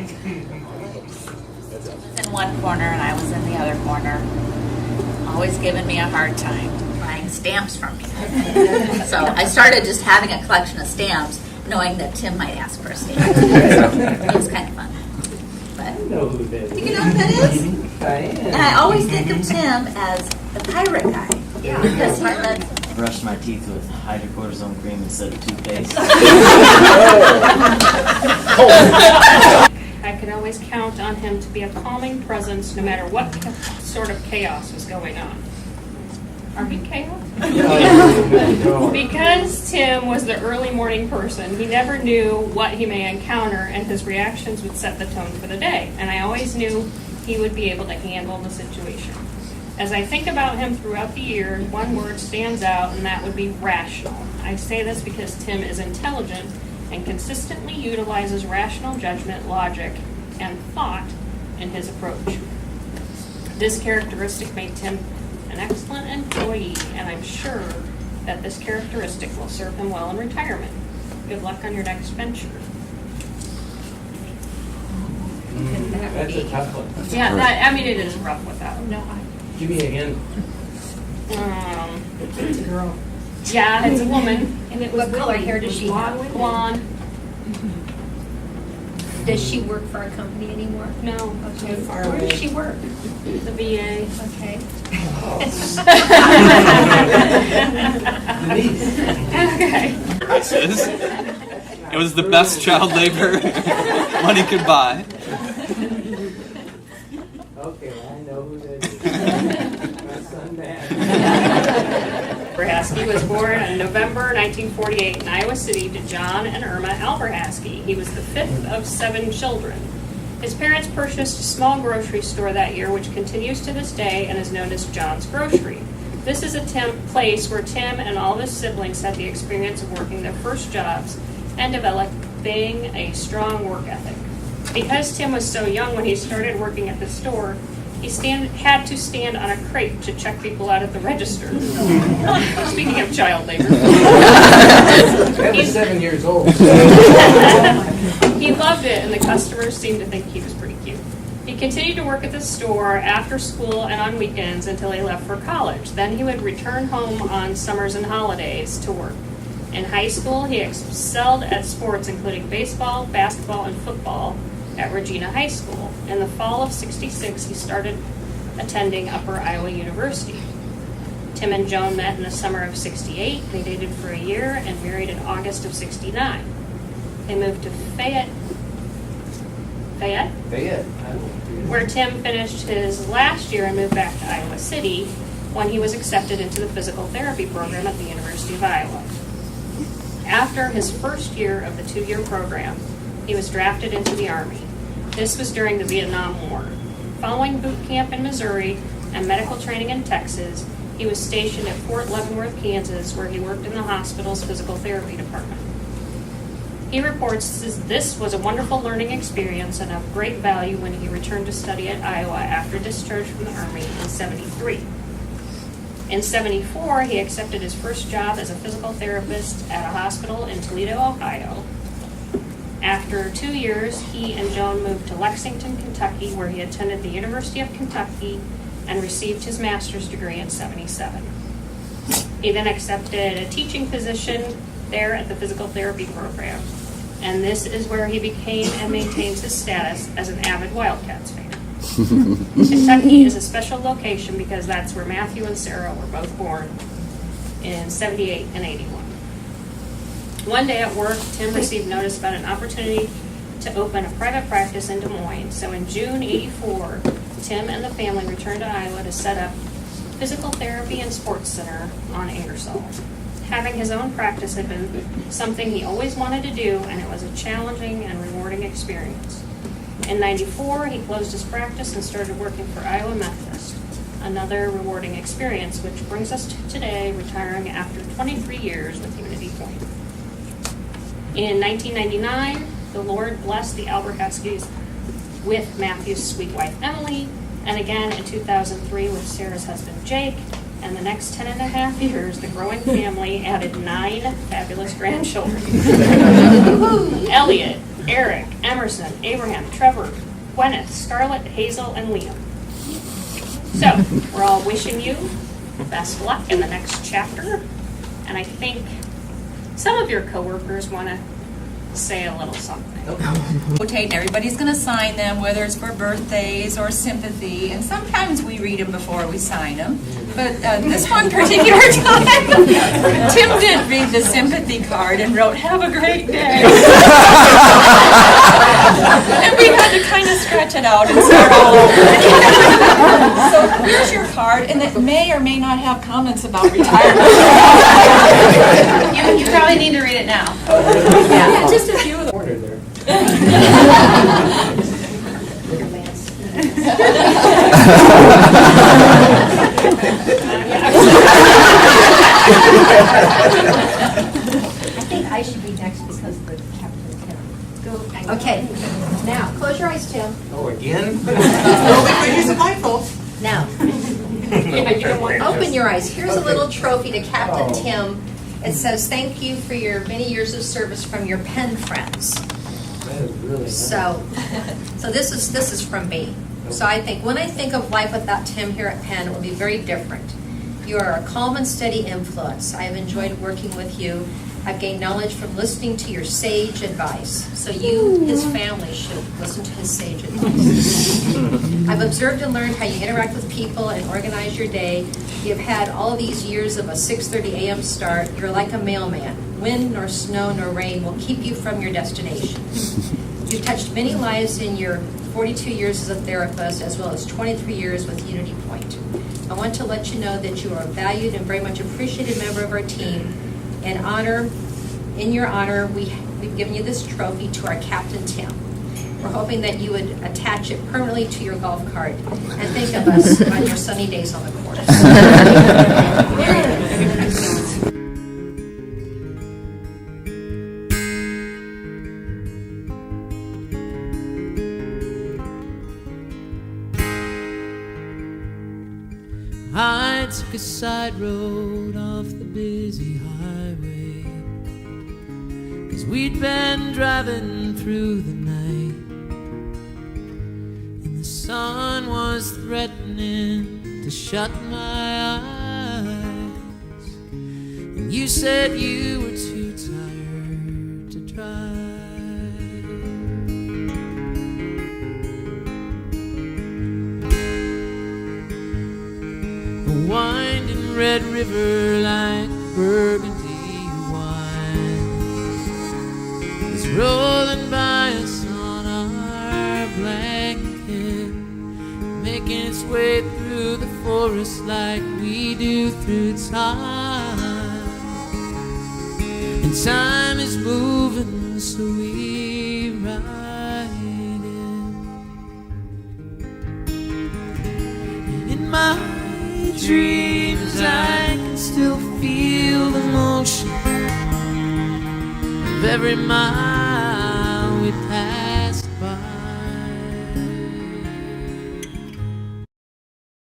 in one corner and I was in the other corner, always giving me a hard time, buying stamps from me. So I started just having a collection of stamps, knowing that Tim might ask for a stamp. So it was kind of fun. But, I know who that is. do you know who that is? Diane. And I always think of Tim as the pirate guy. Yeah. Because he led. Brushed my teeth with hydrocortisone cream instead of toothpaste. I could always count on him to be a calming presence no matter what sort of chaos was going on. Are we chaos? Because Tim was the early morning person, he never knew what he may encounter, and his reactions would set the tone for the day. And I always knew he would be able to handle the situation. As I think about him throughout the year, one word stands out, and that would be rational. I say this because Tim is intelligent and consistently utilizes rational judgment, logic, and thought in his approach. This characteristic made Tim an excellent employee, and I'm sure that this characteristic will serve him well in retirement. Good luck on your next venture. That's a tough one. Yeah, it is rough without him. No, Give me a hint. It's a girl. Yeah, it's a woman. And it was what color hair does she have? Blonde. Does she work for our company anymore? No. Okay. Where does she work? The VA. Okay. Okay. Prices. It was the best child labor money could buy. Okay, well, I know who that is. My son, Matt. Alberhaski was born in November 1948 in Iowa City to John and Irma Alberhaski. He was the fifth of 7 children. His parents purchased a small grocery store that year, which continues to this day and is known as John's Grocery. This is a place where Tim and all of his siblings had the experience of working their first jobs and developing a strong work ethic. Because Tim was so young when he started working at the store, he had to stand on a crate to check people out at the register. Speaking of child labor. That was 7 years old. He loved it, and the customers seemed to think he was pretty cute. He continued to work at the store after school and on weekends until he left for college. Then he would return home on summers and holidays to work. In high school, he excelled at sports, including baseball, basketball, and football at Regina High School. In the fall of '66, he started attending Upper Iowa University. Tim and Joan met in the summer of '68. They dated for a year and married in August of '69. They moved to Fayette, where Tim finished his last year and moved back to Iowa City when he was accepted into the physical therapy program at the University of Iowa. After his first year of the 2-year program, he was drafted into the Army. This was during the Vietnam War. Following boot camp in Missouri and medical training in Texas, he was stationed at Fort Leavenworth, Kansas, where he worked in the hospital's physical therapy department. He reports this was a wonderful learning experience and of great value when he returned to study at Iowa after discharge from the Army in '73. In '74, he accepted his first job as a physical therapist at a hospital in Toledo, Ohio. After 2 years, he and Joan moved to Lexington, Kentucky, where he attended the University of Kentucky and received his master's degree in '77. He then accepted a teaching position there at the physical therapy program, and this is where he became and maintains his status as an avid Wildcats fan. Kentucky is a special location because that's where Matthew and Sarah were both born in '78 and '81. One day at work, Tim received notice about an opportunity to open a private practice in Des Moines. So in June '84, Tim and the family returned to Iowa to set up Physical Therapy and Sports Center on Ingersoll. Having his own practice had been something he always wanted to do, and it was a challenging and rewarding experience. In '94, he closed his practice and started working for Iowa Methodist. Another rewarding experience, which brings us to today, retiring after 23 years with Unity Point. In 1999, the Lord blessed the Alberhaskis with Matthew's sweet wife, Emily, and again in 2003 with Sarah's husband, Jake. And the next 10 and a half years, the growing family added 9 fabulous grandchildren. Elliot, Eric, Emerson, Abraham, Trevor, Gwyneth, Scarlett, Hazel, and Liam. So, we're all wishing you best luck in the next chapter. And I think some of your coworkers want to say a little something. And everybody's going to sign them, whether it's for birthdays or sympathy, and sometimes we read them before we sign them. But this one particular time, Tim did read the sympathy card and wrote, "Have a great day." And we had to kind of stretch it out and start all over. So here's your card, and it may or may not have comments about retirement. You probably need to read it now. Yeah, just a few of them. Corner there. I think I should be next because of the Captain Tim. Okay, now, close your eyes, Tim. Oh, again? Now, Yeah, you don't want open your eyes. Here's a little trophy to Captain Tim. It says, "Thank you for your many years of service from your pen friends." That is really nice. So this is from me. So I think when I think of life without Tim here at Penn, it will be very different. You are a calm and steady influence. I have enjoyed working with you. I've gained knowledge from listening to your sage advice. So you, his family, should listen to his sage advice. I've observed and learned how you interact with people and organize your day. You've had all these years of a 6:30 a.m. start. You're like a mailman. Wind nor snow nor rain will keep you from your destination. You've touched many lives in your 42 years as a therapist, as well as 23 years with Unity Point. I want to let you know that you are a valued and very much appreciated member of our team. In your honor, we've given you this trophy to our Captain Tim. We're hoping that you would attach it permanently to your golf cart and think of us on your sunny days on the course. I took a side road off the busy highway, 'cause we'd been driving through the night, and the sun was threatening to shut my eyes, and you said you were too tired to drive. A winding red river like burgundy wine is rolling by us on our blanket, making its way through the forest like we do through time. And time is moving, so we ride it. And in my dreams I can still feel the motion of every mile we pass.